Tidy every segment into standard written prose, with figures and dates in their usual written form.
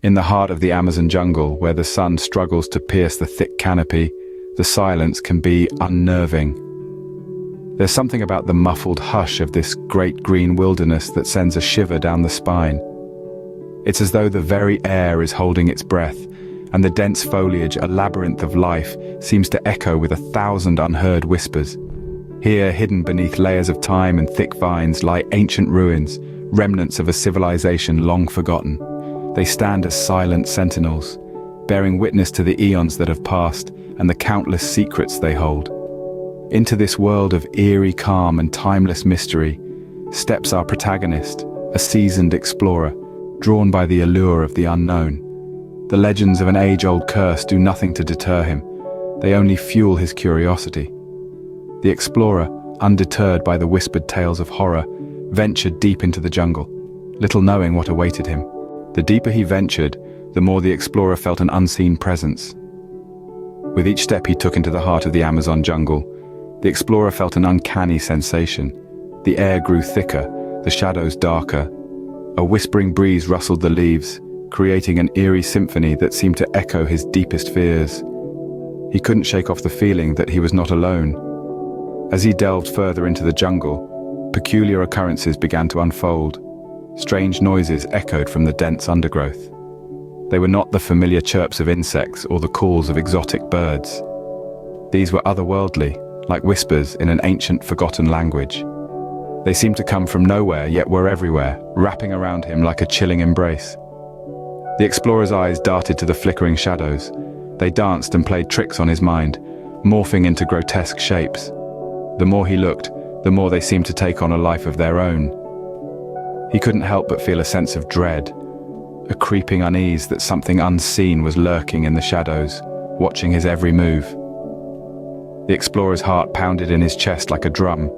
In the heart of the Amazon jungle, where the sun struggles to pierce the thick canopy, the silence can be unnerving. There's something about the muffled hush of this great green wilderness that sends a shiver down the spine. It's as though the very air is holding its breath, and the dense foliage, a labyrinth of life, seems to echo with 1,000 unheard whispers. Here, hidden beneath layers of time and thick vines, lie ancient ruins, remnants of a civilization long forgotten. They stand as silent sentinels, bearing witness to the eons that have passed and the countless secrets they hold. Into this world of eerie calm and timeless mystery steps our protagonist, a seasoned explorer, drawn by the allure of the unknown. The legends of an age-old curse do nothing to deter him. They only fuel his curiosity. The explorer, undeterred by the whispered tales of horror, ventured deep into the jungle, little knowing what awaited him. The deeper he ventured, the more the explorer felt an unseen presence. With each step he took into the heart of the Amazon jungle, the explorer felt an uncanny sensation. The air grew thicker, the shadows darker. A whispering breeze rustled the leaves, creating an eerie symphony that seemed to echo his deepest fears. He couldn't shake off the feeling that he was not alone. As he delved further into the jungle, peculiar occurrences began to unfold. Strange noises echoed from the dense undergrowth. They were not the familiar chirps of insects or the calls of exotic birds. These were otherworldly, like whispers in an ancient, forgotten language. They seemed to come from nowhere, yet were everywhere, wrapping around him like a chilling embrace. The explorer's eyes darted to the flickering shadows. They danced and played tricks on his mind, morphing into grotesque shapes. The more he looked, the more they seemed to take on a life of their own. He couldn't help but feel a sense of dread, a creeping unease that something unseen was lurking in the shadows, watching his every move. The explorer's heart pounded in his chest like a drum,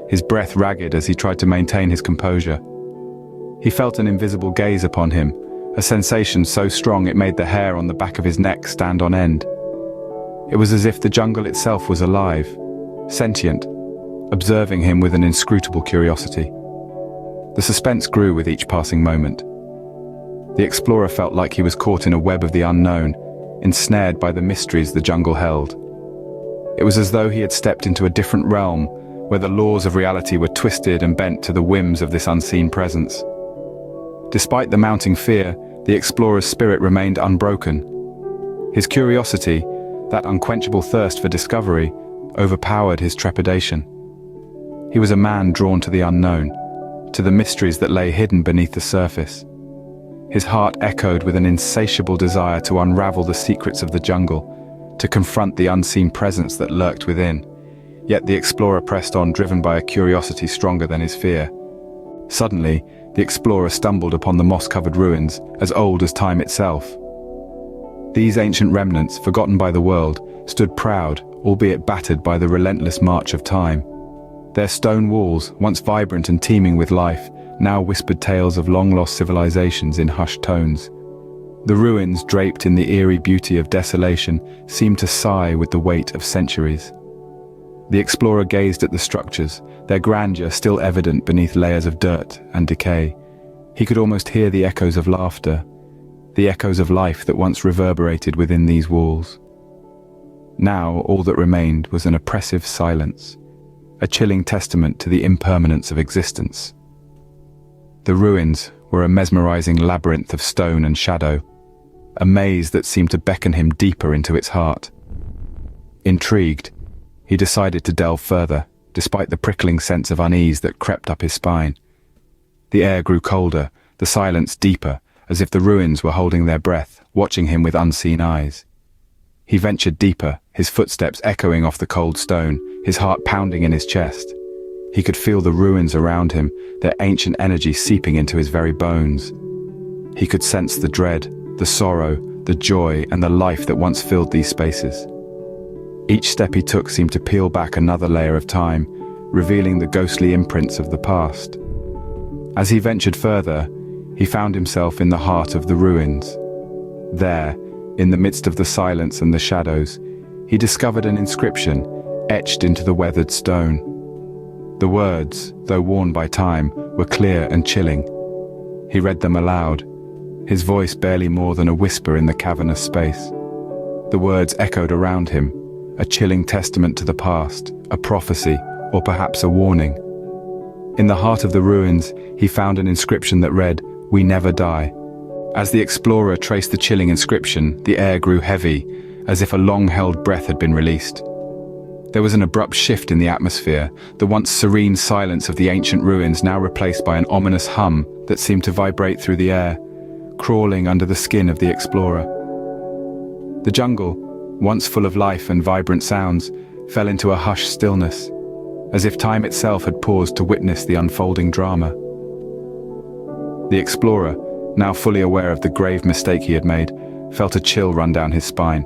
his breath ragged as he tried to maintain his composure. He felt an invisible gaze upon him, a sensation so strong it made the hair on the back of his neck stand on end. It was as if the jungle itself was alive, sentient, observing him with an inscrutable curiosity. The suspense grew with each passing moment. The explorer felt like he was caught in a web of the unknown, ensnared by the mysteries the jungle held. It was as though he had stepped into a different realm, where the laws of reality were twisted and bent to the whims of this unseen presence. Despite the mounting fear, the explorer's spirit remained unbroken. His curiosity, that unquenchable thirst for discovery, overpowered his trepidation. He was a man drawn to the unknown, to the mysteries that lay hidden beneath the surface. His heart echoed with an insatiable desire to unravel the secrets of the jungle, to confront the unseen presence that lurked within. Yet the explorer pressed on, driven by a curiosity stronger than his fear. Suddenly, the explorer stumbled upon the moss-covered ruins, as old as time itself. These ancient remnants, forgotten by the world, stood proud, albeit battered by the relentless march of time. Their stone walls, once vibrant and teeming with life, now whispered tales of long-lost civilizations in hushed tones. The ruins, draped in the eerie beauty of desolation, seemed to sigh with the weight of centuries. The explorer gazed at the structures, their grandeur still evident beneath layers of dirt and decay. He could almost hear the echoes of laughter, the echoes of life that once reverberated within these walls. Now all that remained was an oppressive silence, a chilling testament to the impermanence of existence. The ruins were a mesmerizing labyrinth of stone and shadow, a maze that seemed to beckon him deeper into its heart. Intrigued, he decided to delve further, despite the prickling sense of unease that crept up his spine. The air grew colder, the silence deeper, as if the ruins were holding their breath, watching him with unseen eyes. He ventured deeper, his footsteps echoing off the cold stone, his heart pounding in his chest. He could feel the ruins around him, their ancient energy seeping into his very bones. He could sense the dread, the sorrow, the joy, and the life that once filled these spaces. Each step he took seemed to peel back another layer of time, revealing the ghostly imprints of the past. As he ventured further, he found himself in the heart of the ruins. There, in the midst of the silence and the shadows, he discovered an inscription etched into the weathered stone. The words, though worn by time, were clear and chilling. He read them aloud. his voice barely more than a whisper in the cavernous space. The words echoed around him, a chilling testament to the past, a prophecy, or perhaps a warning. In the heart of the ruins, he found an inscription that read, "We never die." As the explorer traced the chilling inscription, the air grew heavy, as if a long-held breath had been released. There was an abrupt shift in the atmosphere, the once serene silence of the ancient ruins now replaced by an ominous hum that seemed to vibrate through the air, crawling under the skin of the explorer. The jungle, once full of life and vibrant sounds, fell into a hushed stillness, as if time itself had paused to witness the unfolding drama. The explorer, now fully aware of the grave mistake he had made, felt a chill run down his spine,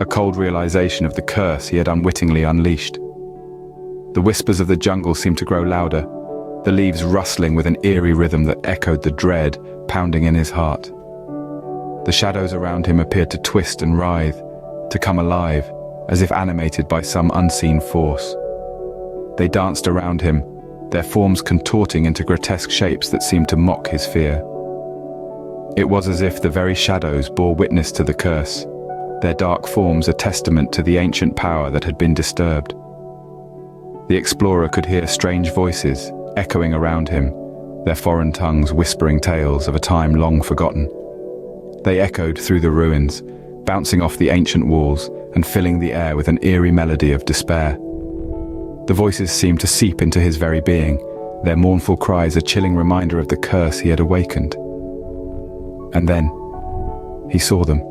a cold realization of the curse he had unwittingly unleashed. The whispers of the jungle seemed to grow louder, the leaves rustling with an eerie rhythm that echoed the dread pounding in his heart. The shadows around him appeared to twist and writhe, to come alive, as if animated by some unseen force. They danced around him, their forms contorting into grotesque shapes that seemed to mock his fear. It was as if the very shadows bore witness to the curse, their dark forms a testament to the ancient power that had been disturbed. The explorer could hear strange voices echoing around him, their foreign tongues whispering tales of a time long forgotten. They echoed through the ruins, bouncing off the ancient walls and filling the air with an eerie melody of despair. The voices seemed to seep into his very being, their mournful cries a chilling reminder of the curse he had awakened. And then, he saw them,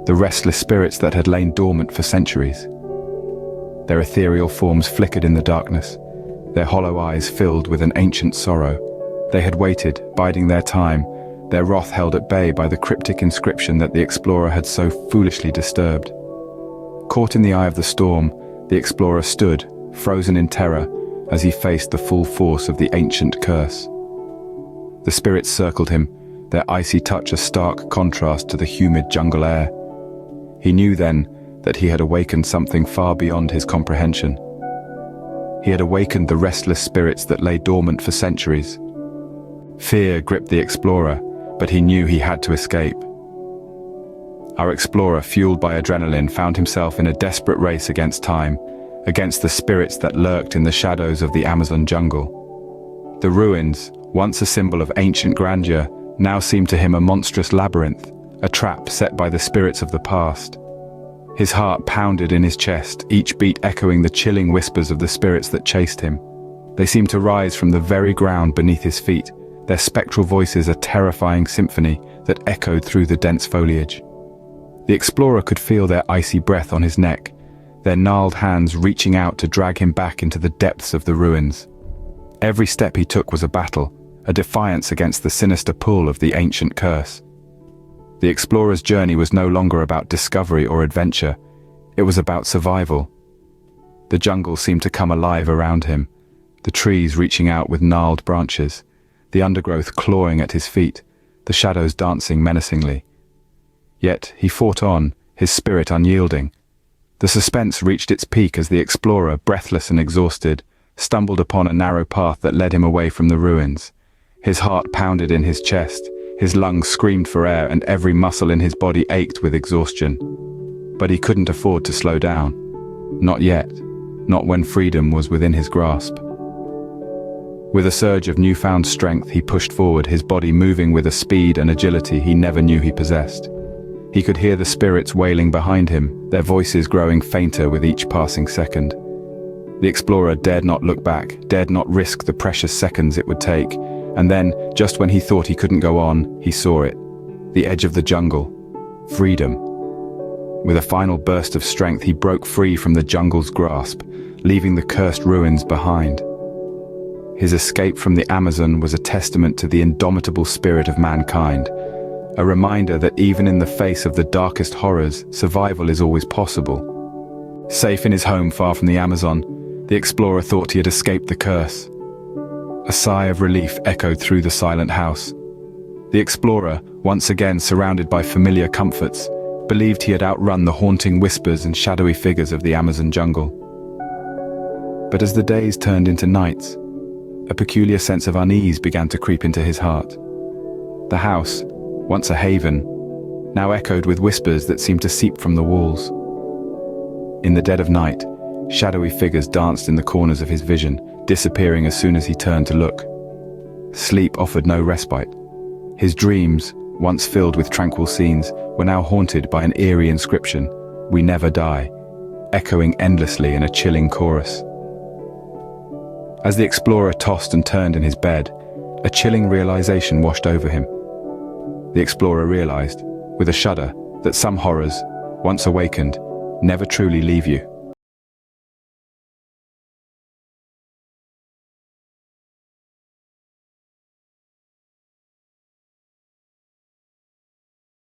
the restless spirits that had lain dormant for centuries. Their ethereal forms flickered in the darkness, their hollow eyes filled with an ancient sorrow. They had waited, biding their time, their wrath held at bay by the cryptic inscription that the explorer had so foolishly disturbed. Caught in the eye of the storm, the explorer stood, frozen in terror, as he faced the full force of the ancient curse. The spirits circled him, their icy touch a stark contrast to the humid jungle air. He knew then that he had awakened something far beyond his comprehension. He had awakened the restless spirits that lay dormant for centuries. Fear gripped the explorer, but he knew he had to escape. Our explorer, fueled by adrenaline, found himself in a desperate race against time, against the spirits that lurked in the shadows of the Amazon jungle. The ruins, once a symbol of ancient grandeur, now seemed to him a monstrous labyrinth, a trap set by the spirits of the past. His heart pounded in his chest, each beat echoing the chilling whispers of the spirits that chased him. They seemed to rise from the very ground beneath his feet, their spectral voices a terrifying symphony that echoed through the dense foliage. The explorer could feel their icy breath on his neck, their gnarled hands reaching out to drag him back into the depths of the ruins. Every step he took was a battle, a defiance against the sinister pull of the ancient curse. The explorer's journey was no longer about discovery or adventure, it was about survival. The jungle seemed to come alive around him, the trees reaching out with gnarled branches, the undergrowth clawing at his feet, the shadows dancing menacingly. Yet he fought on, his spirit unyielding. The suspense reached its peak as the explorer, breathless and exhausted, stumbled upon a narrow path that led him away from the ruins. His heart pounded in his chest, his lungs screamed for air, and every muscle in his body ached with exhaustion. But he couldn't afford to slow down. Not yet. Not when freedom was within his grasp. With a surge of newfound strength, he pushed forward, his body moving with a speed and agility he never knew he possessed. He could hear the spirits wailing behind him, their voices growing fainter with each passing second. The explorer dared not look back, dared not risk the precious seconds it would take. And then, just when he thought he couldn't go on, he saw it. The edge of the jungle. Freedom. With a final burst of strength, he broke free from the jungle's grasp, leaving the cursed ruins behind. His escape from the Amazon was a testament to the indomitable spirit of mankind, a reminder that even in the face of the darkest horrors, survival is always possible. Safe in his home far from the Amazon, the explorer thought he had escaped the curse. A sigh of relief echoed through the silent house. The explorer, once again surrounded by familiar comforts, believed he had outrun the haunting whispers and shadowy figures of the Amazon jungle. But as the days turned into nights, a peculiar sense of unease began to creep into his heart. The house, once a haven, now echoed with whispers that seemed to seep from the walls. In the dead of night, shadowy figures danced in the corners of his vision, disappearing as soon as he turned to look. Sleep offered no respite. His dreams, once filled with tranquil scenes, were now haunted by an eerie inscription, "We never die," echoing endlessly in a chilling chorus. As the explorer tossed and turned in his bed, a chilling realization washed over him. The explorer realized, with a shudder, that some horrors, once awakened, never truly leave you.